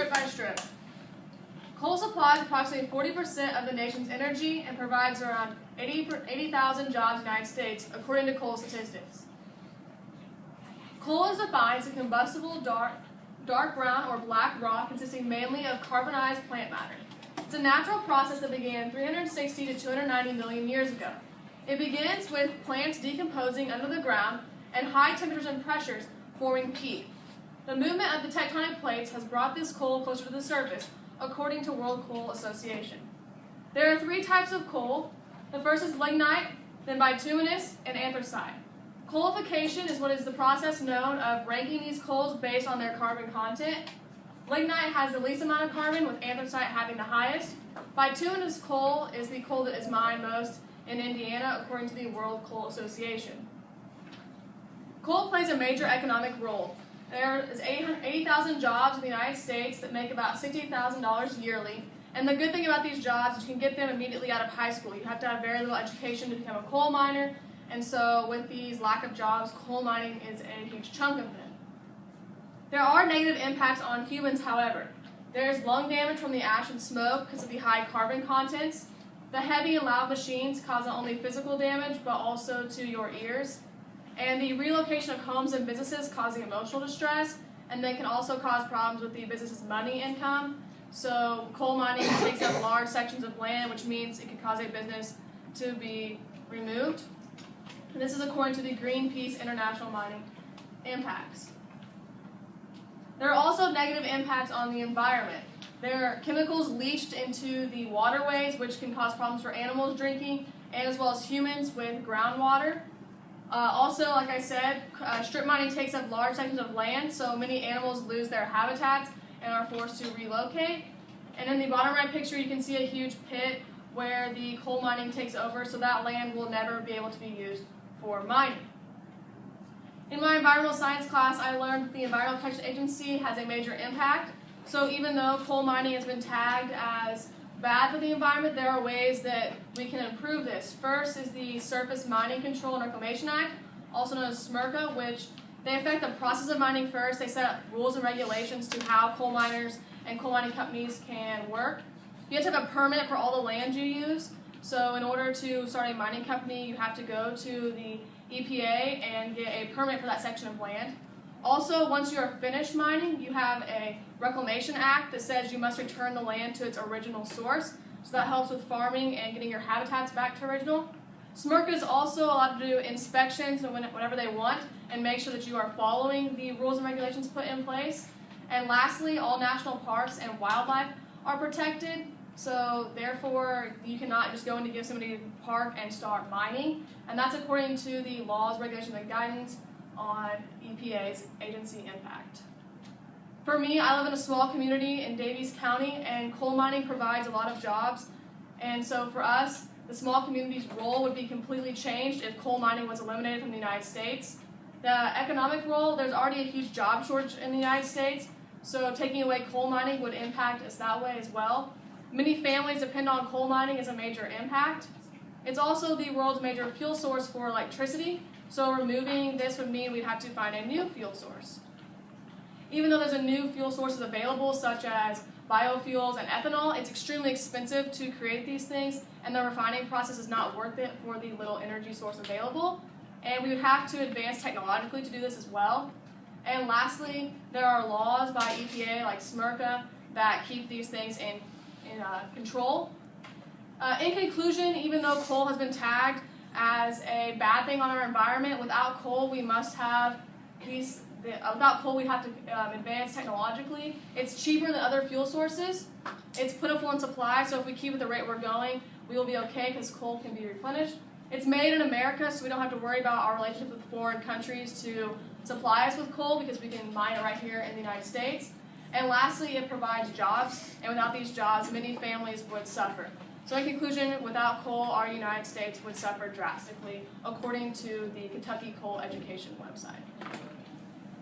strip by strip. Coal supplies approximately 40% of the nation's energy and provides around 80,000 jobs in the United States, according to coal statistics. Coal is defined as a combustible dark brown or black rock consisting mainly of carbonized plant matter. It's a natural process that began 360 to 290 million years ago. It begins with plants decomposing under the ground and high temperatures and pressures forming peat. The movement of the tectonic plates has brought this coal closer to the surface, according to World Coal Association. There are 3 types of coal. The first is lignite, then bituminous, and anthracite. Coalification is what is the process known of ranking these coals based on their carbon content. Lignite has the least amount of carbon, with anthracite having the highest. Bituminous coal is the coal that is mined most in Indiana, according to the World Coal Association. Coal plays a major economic role. There is 80,000 jobs in the United States that make about $60,000 yearly. And the good thing about these jobs is you can get them immediately out of high school. You have to have very little education to become a coal miner. And so with these lack of jobs, coal mining is a huge chunk of them. There are negative impacts on humans, however. There's lung damage from the ash and smoke because of the high carbon contents. The heavy and loud machines cause not only physical damage, but also to your ears. And the relocation of homes and businesses causing emotional distress, and they can also cause problems with the business's money income. So coal mining takes up large sections of land, which means it could cause a business to be removed. And this is according to the Greenpeace International Mining Impacts. There are also negative impacts on the environment. There are chemicals leached into the waterways, which can cause problems for animals drinking, and as well as humans with groundwater. Also, like I said, strip mining takes up large sections of land, so many animals lose their habitats and are forced to relocate. And in the bottom right picture, you can see a huge pit where the coal mining takes over, so that land will never be able to be used for mining. In my environmental science class, I learned that the Environmental Protection Agency has a major impact. So even though coal mining has been tagged as bad for the environment, there are ways that we can improve this. First is the Surface Mining Control and Reclamation Act, also known as SMRCA, which they affect the process of mining first. They set up rules and regulations to how coal miners and coal mining companies can work. You have to have a permit for all the land you use. So in order to start a mining company, you have to go to the EPA and get a permit for that section of land. Also, once you are finished mining, you have a Reclamation Act that says you must return the land to its original source. So that helps with farming and getting your habitats back to original. SMRCA is also allowed to do inspections whenever they want and make sure that you are following the rules and regulations put in place. And lastly, all national parks and wildlife are protected. So therefore, you cannot just go into Yosemite Park and start mining. And that's according to the laws, regulations, and guidance on EPA's agency impact. For me, I live in a small community in Daviess County, and coal mining provides a lot of jobs. And so for us, the small community's role would be completely changed if coal mining was eliminated from the United States. The economic role, there's already a huge job shortage in the United States, so taking away coal mining would impact us that way as well. Many families depend on coal mining as a major impact. It's also the world's major fuel source for electricity, so removing this would mean we'd have to find a new fuel source. Even though there's a new fuel sources available, such as biofuels and ethanol, it's extremely expensive to create these things, and the refining process is not worth it for the little energy source available. And we would have to advance technologically to do this as well. And lastly, there are laws by EPA like SMRCA that keep these things in control. In conclusion, even though coal has been tagged as a bad thing on our environment, without coal we must have without coal we have to advance technologically. It's cheaper than other fuel sources. It's plentiful in supply, so if we keep at the rate we're going, we will be okay because coal can be replenished. It's made in America, so we don't have to worry about our relationship with foreign countries to supply us with coal because we can mine it right here in the United States. And lastly, it provides jobs, and without these jobs, many families would suffer. So in conclusion, without coal, our United States would suffer drastically, according to the Kentucky Coal Education website.